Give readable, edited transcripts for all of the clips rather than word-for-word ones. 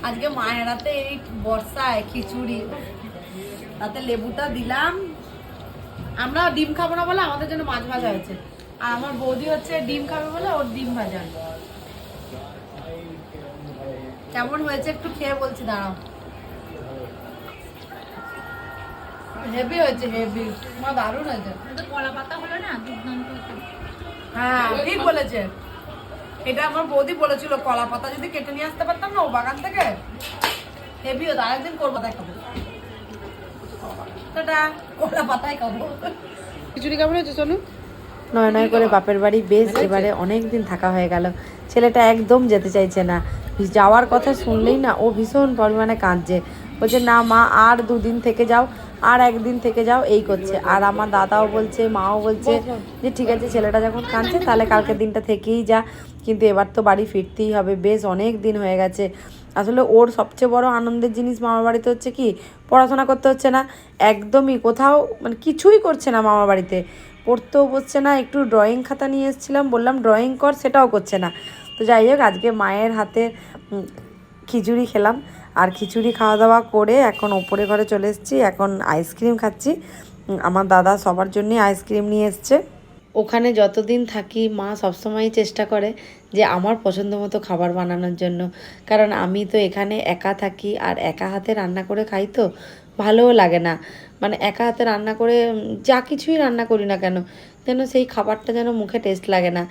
আজকে মায়ের হাতে এই বর্ষায় খিচুড়ি, তাতে লেবুটা দিলাম। আমরা ডিম খাবো না বলে আমাদের জন্য মাছ ভাজা হয়েছে, আর আমার বৌদি হচ্ছে ডিম খাবে বলে ওর ডিম ভাজা। কেমন হয়েছে একটু খেয়ে বলছি, দাঁড়াও। হেভি হয়েছে, হেভি, মা দারুণ হয়েছে। কলা পাতা হলো না, দুর্দান্ত। হ্যাঁ ঠিক বলেছে, এটা আমার বৌদি বলেছিল কলা পাতা যদি কেটে নিয়ে আসতে পারতাম না ও বাগান থেকে, হেভি হতো। আরেকদিন কলা পাতায় খাবো, কলা পাতায় খাবো। খিচুড়ি কেমন হয়েছে সোনু? নয় নয় করে বাপের বাড়ি বেশ এবারে অনেক দিন থাকা হয়ে গেল। ছেলেটা একদম যেতে চাইছে না, যাওয়ার কথা শুনলেই না ও ভীষণ পরিমাণে কাঁদছে, বলছে না মা আর 2 দিন থেকে যাও, আর 1 দিন থেকে যাও, এই করছে। আর আমার দাদাও বলছে, মাও বলছে যে ঠিক আছে ছেলেটা যখন কাঁদছে তাহলে কালকের দিনটা থেকেই যা, কিন্তু এবার তো বাড়ি ফিরতেই হবে, বেশ অনেক দিন হয়ে গেছে। আসলে ওর সবচেয়ে বড় আনন্দের জিনিস মামার বাড়িতে হচ্ছে কি, পড়াশোনা করতে হচ্ছে না একদমই, কোথাও মানে কিছুই করছে না মামার বাড়িতে, পড়তেও বসছে না। একটু ড্রয়িং খাতা নিয়ে এসেছিলাম, বললাম ড্রয়িং কর, সেটাও করছে না। তো যাই হোক, আজকে মায়ের হাতে খিচুড়ি খেলাম, আর খিচুড়ি খাওয়া দাওয়া করে এখন ওপরে ঘরে চলে এসেছি, এখন আইসক্রিম খাচ্ছি। আমার দাদা সবার জন্যই আইসক্রিম নিয়ে এসছে। ওখানে যতদিন থাকি মা সবসময়ই চেষ্টা করে যে আমার পছন্দ মতো খাবার বানানোর জন্য, কারণ আমি তো এখানে একা থাকি আর একা হাতে রান্না করে খাই, তো ভালোও লাগে না। মানে একা হাতে রান্না করে যা কিছুই রান্না করি না কেন, যেন সেই খাবারটা যেন মুখে টেস্ট লাগে না।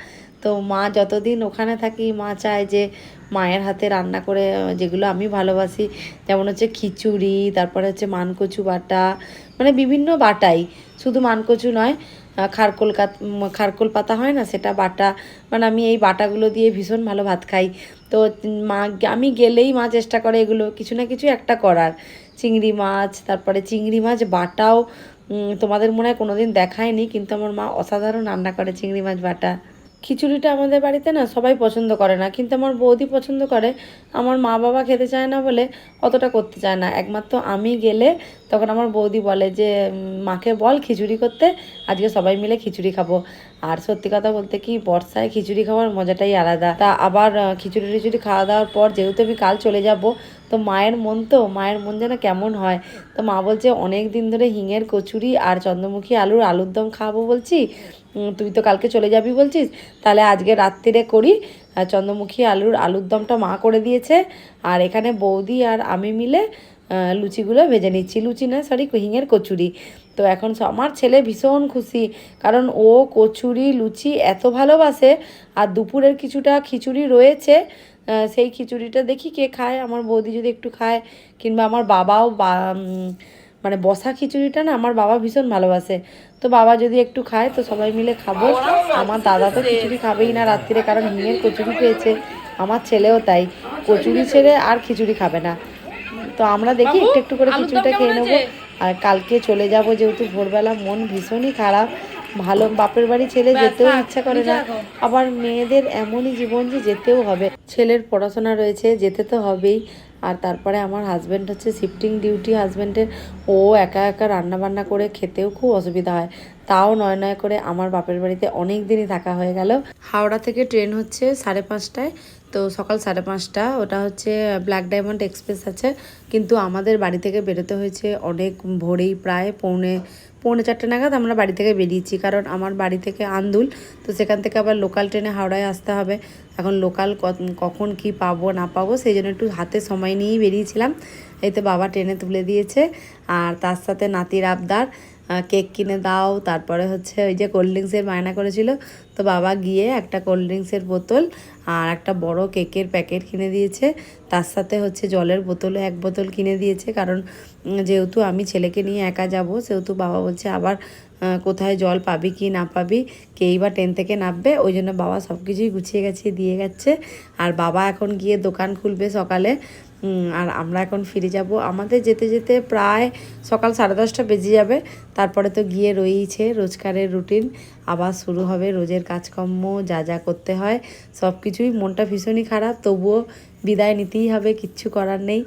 তো মা যতদিন ওখানে থাকি মা চায় যে মায়ের হাতে রান্না করে যেগুলো আমি ভালোবাসি, যেমন হচ্ছে খিচুড়ি, তারপরে হচ্ছে মানকচু বাটা, মানে বিভিন্ন বাটাই, শুধু মানকচু নয়, খারকোল পাতা হয় না, সেটা বাটা, মানে আমি এই বাটাগুলো দিয়ে ভীষণ ভালো ভাত খাই। তো মা, আমি গেলেই মা চেষ্টা করে এগুলো কিছু না কিছু একটা করার। চিংড়ি মাছ, তারপরে চিংড়ি মাছ বাটাও তোমাদের মনে হয় কোনোদিন দেখায়নি, কিন্তু আমার মা অসাধারণ রান্না করে চিংড়ি মাছ বাটা। খিচুড়িটা আমাদের বাড়িতে না সবাই পছন্দ করে না, কিন্তু আমার বৌদি পছন্দ করে। আমার মা বাবা খেতে চায় না বলে অতটা করতে চায় না, একমাত্র আমি গেলে তখন আমার বৌদি বলে যে মাকে বল খিচুড়ি করতে, আজকে সবাই মিলে খিচুড়ি খাবো। আর সত্যি কথা বলতে কি, বর্ষায় খিচুড়ি খাওয়ার মজাটাই আলাদা। তা আবার খিচুড়ি টিচুড়ি খাওয়া দাওয়ার পর যেহেতু আমি কাল চলে যাব, তো মায়ের মন যেন কেমন হয়। তো মা বলছে অনেক দিন ধরে হিঙের কচুরি আর চন্দ্রমুখী আলুর দম খাবো বলছি, তুই তো কালকে চলে যাবি বলছিস, তাহলে আজকে রাত্রিরে করি। চন্দ্রমুখী আলুর দমটা মা করে দিয়েছে, আর এখানে বৌদি আর আমি মিলে লুচিগুলো ভেজে নিচ্ছি, লুচি না সরি, হিঙের কচুরি। তো এখন আমার ছেলে ভীষণ খুশি, কারণ ও কচুরি লুচি এত ভালোবাসে। আর দুপুরের কিছুটা খিচুড়ি রয়েছে, সেই খিচুড়িটা দেখি কে খায়, আমার বৌদি যদি একটু খায়, কিংবা আমার বাবাও মানে বসা খিচুড়িটা না আমার বাবা ভীষণ ভালোবাসে, তো বাবা যদি একটু খায় তো সবাই মিলে খাবো। আমার দাদা তো খিচুড়ি খাবেই না রাত্রিরে, কারণ হিঙের কচুরি পেয়েছে। আমার ছেলেও তাই, কচুরি ছেড়ে আর খিচুড়ি খাবে না। তো আমরা দেখি একটু একটু করে খিচুড়িটা খেয়ে নেবো। আর কালকে চলে যাব যেহেতু ভোরবেলা, মন ভীষণই খারাপ। ভালো বাপের বাড়ি ছেলে যেতেও ইচ্ছা করে না, আবার মেয়েদের এমনই জীবন যে যেতেও হবে, ছেলের পড়াশোনা রয়েছে, যেতে তো হবেই। আর তারপরে আমার হাজব্যান্ড হচ্ছে শিফটিং ডিউটি হাজব্যান্ডের, ও একা একা রান্না বান্না করে খেতেও খুব অসুবিধা হয়। তাও নয় নয় করে আমার বাপের বাড়িতে অনেক দিনই থাকা হয়ে গেল। হাওড়া থেকে ট্রেন হচ্ছে 5:30টায়, তো সকাল 5:30, ওটা হচ্ছে ব্ল্যাক ডায়মন্ড এক্সপ্রেস আছে। কিন্তু আমাদের বাড়ি থেকে বেরোতে হয়েছে অনেক ভোরেই, প্রায় পৌনে 4:30 নাগাদ আমরা বাড়ি থেকে বেরিয়েছি, কারণ আমার বাড়ি থেকে আন্দুল, তো সেখান থেকে আবার লোকাল ট্রেনে হাওড়ায় আসতে হবে। এখন লোকাল কখন কি পাবো না পাবো সেই জন্য একটু হাতে সময় নিয়েই বেরিয়েছিলাম। এই তো বাবা ট্রেনে তুলে দিয়েছে, আর তার সাথে নাতির আবদার, কেক কিনে দাও, তারপরে হচ্ছে ওই যে কোল্ড ড্রিঙ্কসের বায়না করেছিল, তো বাবা গিয়ে একটা কোল্ড ড্রিঙ্কসের বোতল আর একটা বড় কেকের প্যাকেট কিনে দিয়েছে, তার সাথে হচ্ছে জলের বোতলও 1 বোতল কিনে দিয়েছে, কারণ যেহেতু আমি ছেলেকে নিয়ে একা যাব, সেহেতু বাবা বলছে আবার কোথায় জল পাবি কি না পাবি, কেই বা ট্রেন থেকে নামবে, ওই জন্য বাবা সব কিছুই গুছিয়ে গেছিয়ে দিয়ে গেছে। আর বাবা এখন গিয়ে দোকান খুলবে সকালে, আর আমরা এখন ফিরে যাব। আমাদের যেতে যেতে প্রায় সকাল 10:30 বেজে যাবে। তারপরে তো গিয়ে রয়েছে রোজকারের রুটিন, আবার শুরু হবে রোজের কাজকর্ম, যা যা করতে হয় সব কিছুই। মনটা ভীষণই খারাপ, তবুও বিদায় নিতেই হবে, কিচ্ছু করার নেই।